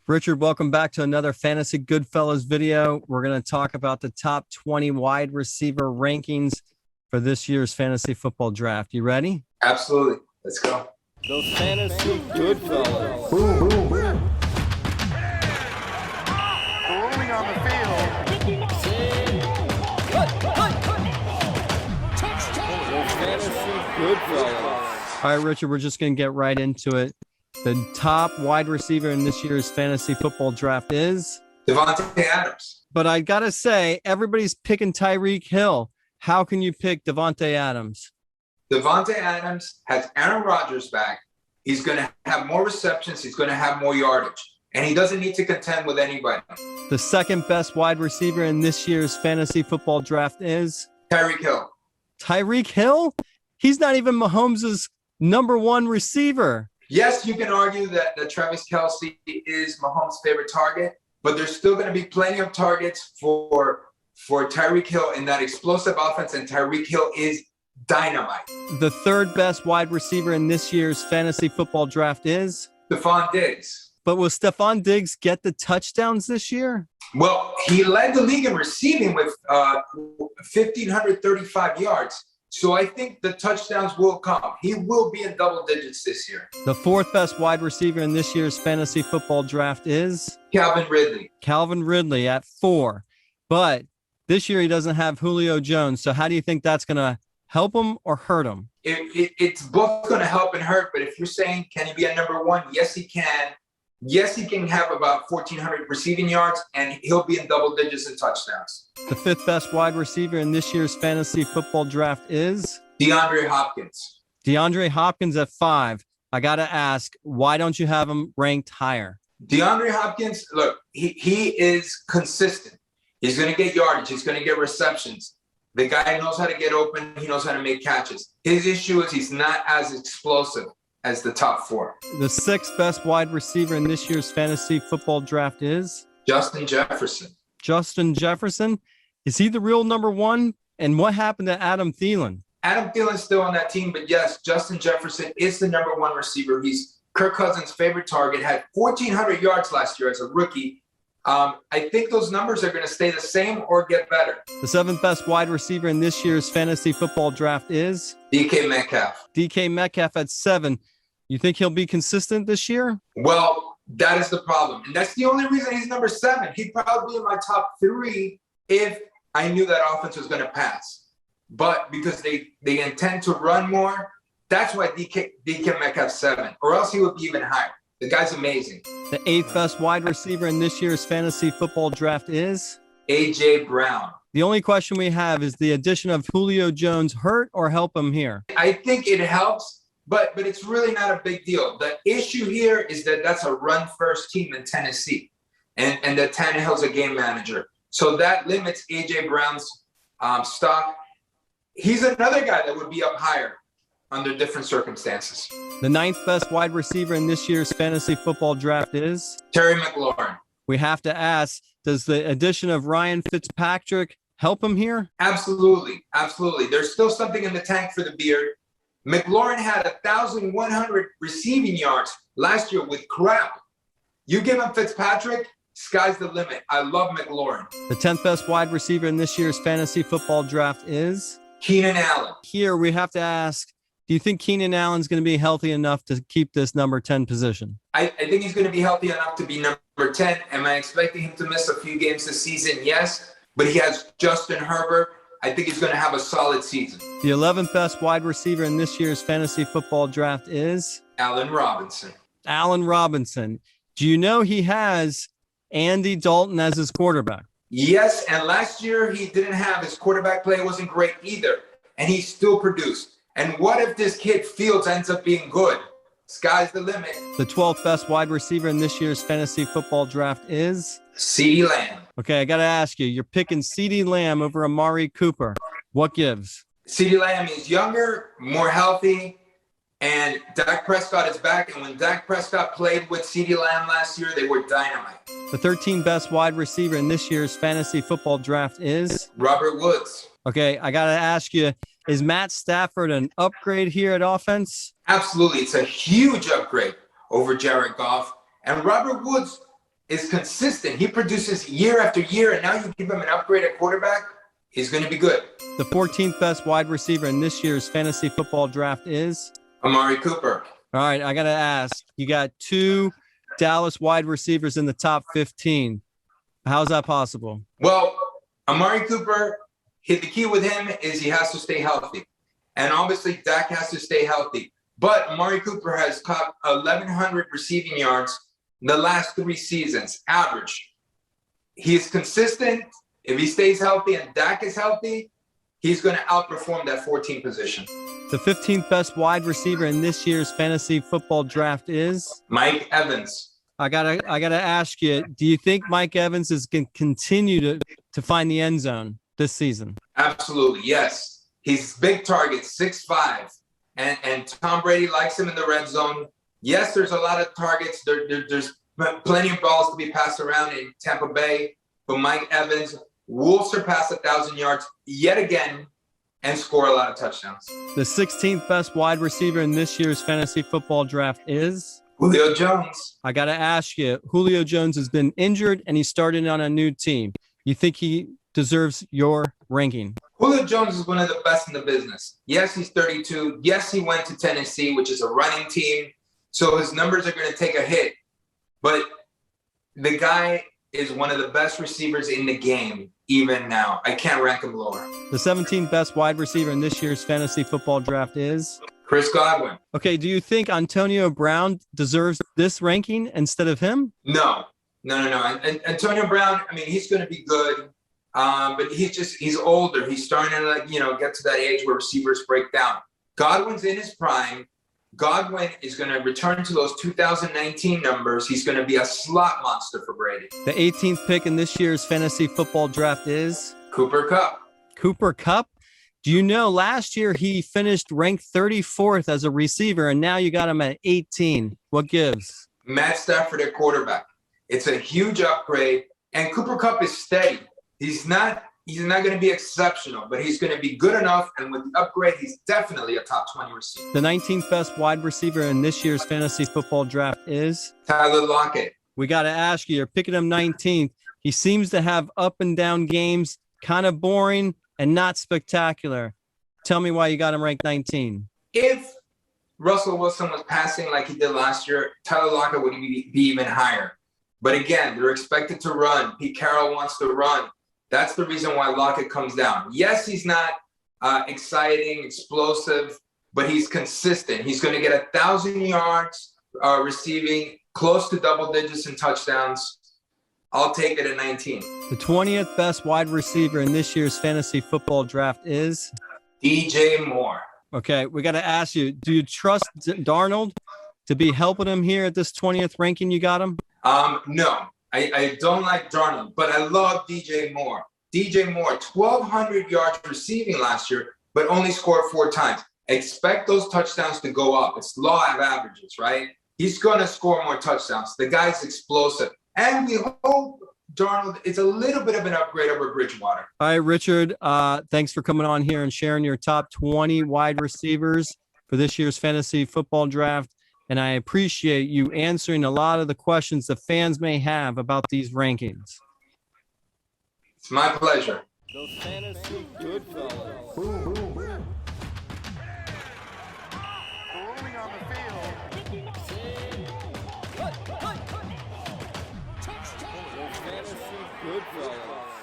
Richard, welcome back to another Fantasy Goodfellas video. We're going to talk about the top 20 wide receiver rankings for this year's fantasy football draft. You ready? Absolutely. Let's go. The Fantasy Goodfellas. Boom, boom, boom. Rolling on the field. All right, Richard, we're just going to get right into it. The top wide receiver in this year's fantasy football draft is Davante Adams. But I got to say, everybody's picking Tyreek Hill. How can you pick Davante Adams? Davante Adams has Aaron Rodgers back. He's going to have more receptions. He's going to have more yardage. And he doesn't need to contend with anybody. The second best wide receiver in this year's fantasy football draft is Tyreek Hill. Tyreek Hill? He's not even Mahomes' number one receiver. Yes, you can argue that Travis Kelce is Mahomes' favorite target, but there's still going to be plenty of targets for Tyreek Hill in that explosive offense, and Tyreek Hill is dynamite. The third best wide receiver in this year's fantasy football draft is Stefon Diggs. But will Stefon Diggs get the touchdowns this year? Well, he led the league in receiving with 1,535 yards. So I think the touchdowns will come. He will be in double digits this year. The fourth best wide receiver in this year's fantasy football draft is Calvin Ridley. Calvin Ridley at 4. But this year he doesn't have Julio Jones. So how do you think that's going to help him or hurt him? It's both going to help and hurt. But if you're saying, can he be a number one? Yes, he can. Yes, he can have about 1,400 receiving yards, and he'll be in double digits in touchdowns. The fifth best wide receiver in this year's fantasy football draft is DeAndre Hopkins. DeAndre Hopkins at 5. I got to ask, why don't you have him ranked higher? DeAndre Hopkins, look, he is consistent. He's going to get yardage. He's going to get receptions. The guy knows how to get open. He knows how to make catches. His issue is he's not as explosive as the top 4. The sixth best wide receiver in this year's fantasy football draft is Justin Jefferson. Justin Jefferson. Is he the real number one? And what happened to Adam Thielen? Adam Thielen's still on that team, but yes, Justin Jefferson is the number one receiver. He's Kirk Cousins' favorite target, had 1,400 yards last year as a rookie. I think those numbers are going to stay the same or get better. The seventh best wide receiver in this year's fantasy football draft is DK Metcalf. DK Metcalf at 7. You think he'll be consistent this year? Well, that is the problem. And that's the only reason he's number 7. He'd probably be in my top 3 if I knew that offense was going to pass. But because they intend to run more, that's why DK Metcalf's 7. Or else he would be even higher. The guy's amazing. The 8th best wide receiver in this year's fantasy football draft is A.J. Brown. The only question we have is the addition of Julio Jones hurt or help him here? I think it helps, but it's really not a big deal. The issue here is that that's a run-first team in Tennessee, and that Tannehill's a game manager. So that limits A.J. Brown's stock. He's another guy that would be up higher under different circumstances. The 9th best wide receiver in this year's fantasy football draft is Terry McLaurin. We have to ask, does the addition of Ryan Fitzpatrick help him here? Absolutely. Absolutely. There's still something in the tank for the beard. McLaurin had 1,100 receiving yards last year with crap. You give him Fitzpatrick, sky's the limit. I love McLaurin. The 10th best wide receiver in this year's fantasy football draft is Keenan Allen. Here we have to ask, do you think Keenan Allen's going to be healthy enough to keep this number 10 position? I think he's going to be healthy enough to be number 10. Am I expecting him to miss a few games this season? Yes. But he has Justin Herbert. I think he's going to have a solid season. The 11th best wide receiver in this year's fantasy football draft is Allen Robinson. Allen Robinson. Do you know he has Andy Dalton as his quarterback? Yes, and last year he didn't have his quarterback play. Wasn't great either, and he still produced. And what if this kid Fields ends up being good? Sky's the limit. The 12th best wide receiver in this year's fantasy football draft is CeeDee Lamb. Okay, I got to ask you, you're picking CeeDee Lamb over Amari Cooper. What gives? CeeDee Lamb is younger, more healthy, and Dak Prescott is back. And when Dak Prescott played with CeeDee Lamb last year, they were dynamite. The 13th best wide receiver in this year's fantasy football draft is Robert Woods. Okay, I got to ask you, is Matt Stafford an upgrade here at offense? Absolutely. It's a huge upgrade over Jared Goff. And Robert Woods is consistent. He produces year after year, and now you give him an upgrade at quarterback, he's going to be good. The 14th best wide receiver in this year's fantasy football draft is? Amari Cooper. All right, I got to ask. You got 2 Dallas wide receivers in the top 15. How's that possible? Well, Amari Cooper, the key with him is he has to stay healthy. And obviously, Dak has to stay healthy. But Amari Cooper has caught 1,100 receiving yards in the last 3 seasons, average. He is consistent. If he stays healthy and Dak is healthy, he's going to outperform that 14 position. The 15th best wide receiver in this year's fantasy football draft is? Mike Evans. I gotta ask you, do you think Mike Evans is going to continue to find the end zone this season? Absolutely, yes. He's big target, 6'5", and Tom Brady likes him in the red zone. Yes, there's a lot of targets. There's plenty of balls to be passed around in Tampa Bay, but Mike Evans will surpass 1,000 yards yet again and score a lot of touchdowns. The 16th best wide receiver in this year's fantasy football draft is? Julio Jones. I got to ask you, Julio Jones has been injured and he's starting on a new team. You think he deserves your ranking? Julio Jones is one of the best in the business. Yes, he's 32. Yes, he went to Tennessee, which is a running team. So his numbers are going to take a hit. But the guy is one of the best receivers in the game, even now. I can't rank him lower. The 17th best wide receiver in this year's fantasy football draft is? Chris Godwin. Okay, do you think Antonio Brown deserves this ranking instead of him? No. And Antonio Brown, I mean, he's going to be good, but he's older. He's starting to get to that age where receivers break down. Godwin's in his prime. Godwin is going to return to those 2019 numbers. He's going to be a slot monster for Brady. The 18th pick in this year's fantasy football draft is? Cooper Kupp. Cooper Kupp? Do you know last year he finished ranked 34th as a receiver, and now you got him at 18. What gives? Matt Stafford at quarterback. It's a huge upgrade, and Cooper Kupp is steady. He's not going to be exceptional, but he's going to be good enough, and with the upgrade, he's definitely a top 20 receiver. The 19th best wide receiver in this year's fantasy football draft is? Tyler Lockett. We got to ask you, you're picking him 19th. He seems to have up and down games, kind of boring and not spectacular. Tell me why you got him ranked 19. If Russell Wilson was passing like he did last year, Tyler Lockett would be even higher. But again, they're expected to run. Pete Carroll wants to run. That's the reason why Lockett comes down. Yes, he's not exciting, explosive, but he's consistent. He's going to get 1,000 yards receiving, close to double digits in touchdowns. I'll take it at 19. The 20th best wide receiver in this year's fantasy football draft is? DJ Moore. Okay, we got to ask you, do you trust Darnold to be helping him here at this 20th ranking you got him? No, I don't like Darnold, but I love DJ Moore. DJ Moore, 1,200 yards receiving last year, but only scored 4 times. Expect those touchdowns to go up. It's law of averages, right? He's going to score more touchdowns. The guy's explosive. And we hope Darnold is a little bit of an upgrade over Bridgewater. All right, Richard, thanks for coming on here and sharing your top 20 wide receivers for this year's fantasy football draft. And I appreciate you answering a lot of the questions the fans may have about these rankings. It's my pleasure. Those fantasy good fellas. Rolling on the field. Those fantasy good fellas.